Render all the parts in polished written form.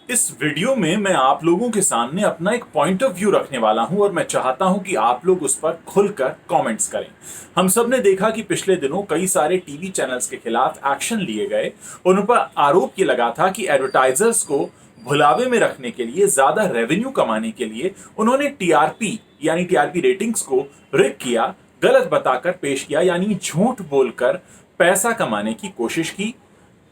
इस वीडियो में मैं आप लोगों के सामने अपना एक पॉइंट ऑफ व्यू रखने वाला हूं और मैं चाहता हूं कि आप लोग उस पर खुलकर कमेंट्स करें। हम सब ने देखा कि पिछले दिनों कई सारे टीवी चैनल्स के खिलाफ एक्शन लिए गए। उन पर आरोप ये लगा था कि एडवर्टाइजर्स को भुलावे में रखने के लिए, ज्यादा रेवेन्यू कमाने के लिए उन्होंने टीआरपी यानी टीआरपी रेटिंग्स को रिग किया, गलत बताकर पेश किया, यानी झूठ बोलकर पैसा कमाने की कोशिश की,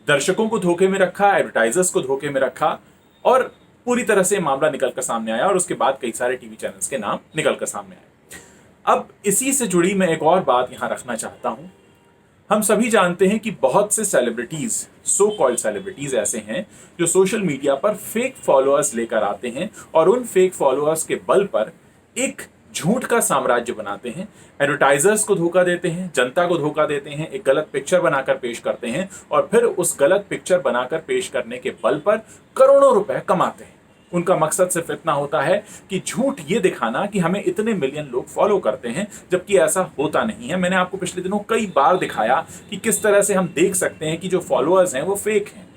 दर्शकों को धोखे में रखा, एडवर्टाइजर्स को धोखे में रखा और पूरी तरह से मामला निकलकर सामने आया और उसके बाद कई सारे टीवी चैनल्स के नाम निकलकर सामने आए। अब इसी से जुड़ी मैं एक और बात यहां रखना चाहता हूं। हम सभी जानते हैं कि बहुत से सेलिब्रिटीज, सो कॉल्ड सेलिब्रिटीज ऐसे हैं जो सोशल मीडिया पर फेक फॉलोअर्स लेकर आते हैं और उन फेक फॉलोअर्स के बल पर एक झूठ का साम्राज्य बनाते हैं, एडवर्टाइजर्स को धोखा देते हैं, जनता को धोखा देते हैं, एक गलत पिक्चर बनाकर पेश करते हैं और फिर उस गलत पिक्चर बनाकर पेश करने के बल पर करोड़ों रुपए कमाते हैं। उनका मकसद सिर्फ इतना होता है कि झूठ ये दिखाना कि हमें इतने मिलियन लोग फॉलो करते हैं, जबकि ऐसा होता नहीं है। मैंने आपको पिछले दिनों कई बार दिखाया कि किस तरह से हम देख सकते हैं कि जो फॉलोअर्स हैं वो फेक हैं।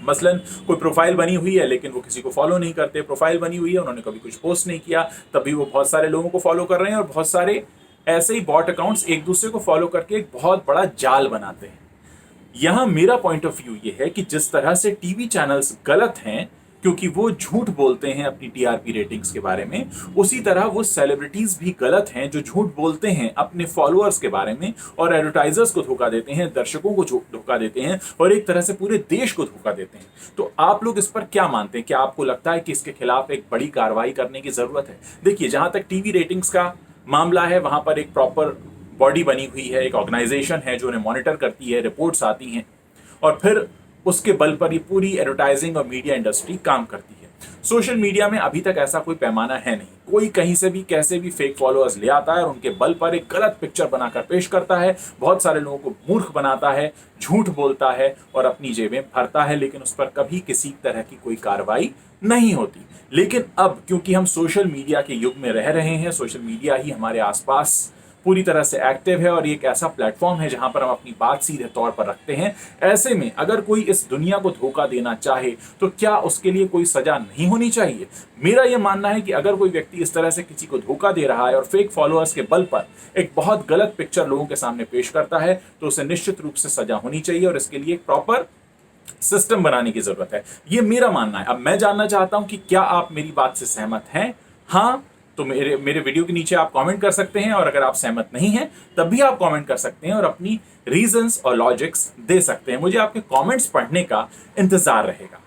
मसलन कोई प्रोफाइल बनी हुई है लेकिन वो किसी को फॉलो नहीं करते, प्रोफाइल बनी हुई है, उन्होंने कभी कुछ पोस्ट नहीं किया, तभी वो बहुत सारे लोगों को फॉलो कर रहे हैं और बहुत सारे ऐसे ही बॉट अकाउंट्स एक दूसरे को फॉलो करके एक बहुत बड़ा जाल बनाते हैं। यहां मेरा पॉइंट ऑफ व्यू ये है कि जिस तरह से टीवी चैनल्स गलत हैं क्योंकि वो झूठ बोलते हैं अपनी टीआरपी रेटिंग्स के बारे में, उसी तरह वो सेलिब्रिटीज भी गलत हैं जो झूठ बोलते हैं अपने फॉलोअर्स के बारे में और एडवर्टाइजर्स को धोखा देते हैं, दर्शकों को धोखा देते हैं और एक तरह से पूरे देश को धोखा देते हैं। तो आप लोग इस पर क्या मानते हैं? क्या आपको लगता है कि इसके खिलाफ एक बड़ी कार्रवाई करने की जरूरत है? देखिए, जहां तक टीवी रेटिंग्स का मामला है वहां पर एक प्रॉपर बॉडी बनी हुई है, एक ऑर्गेनाइजेशन है जो उन्हें मॉनिटर करती है, रिपोर्ट्स आती हैं और फिर उसके बल पर ये पूरी एडवर्टाइजिंग और मीडिया इंडस्ट्री काम करती है। सोशल मीडिया में अभी तक ऐसा कोई पैमाना है नहीं, कोई कहीं से भी कैसे भी फेक फॉलोअर्स ले आता है और उनके बल पर एक गलत पिक्चर बनाकर पेश करता है, बहुत सारे लोगों को मूर्ख बनाता है, झूठ बोलता है और अपनी जेबें भरता है, लेकिन उस पर कभी किसी तरह की कोई कार्रवाई नहीं होती। लेकिन अब क्योंकि हम सोशल मीडिया के युग में रह रहे हैं, सोशल मीडिया ही हमारे आसपास पूरी तरह से एक्टिव है और ये एक ऐसा प्लेटफॉर्म है जहां पर हम अपनी बात सीधे तौर पर रखते हैं। ऐसे में अगर कोई इस दुनिया को धोखा देना चाहे तो क्या उसके लिए कोई सजा नहीं होनी चाहिए? मेरा यह मानना है कि अगर कोई व्यक्ति इस तरह से किसी को धोखा दे रहा है और फेक फॉलोअर्स के बल पर एक बहुत गलत पिक्चर लोगों के सामने पेश करता है तो उसे निश्चित रूप से सजा होनी चाहिए और इसके लिए एक प्रॉपर सिस्टम बनाने की जरूरत है। ये मेरा मानना है। अब मैं जानना चाहता हूं कि क्या आप मेरी बात से सहमत हैं? हाँ तो मेरे मेरे वीडियो के नीचे आप कमेंट कर सकते हैं और अगर आप सहमत नहीं हैं तब भी आप कमेंट कर सकते हैं और अपनी रीजंस और लॉजिक्स दे सकते हैं। मुझे आपके कमेंट्स पढ़ने का इंतजार रहेगा।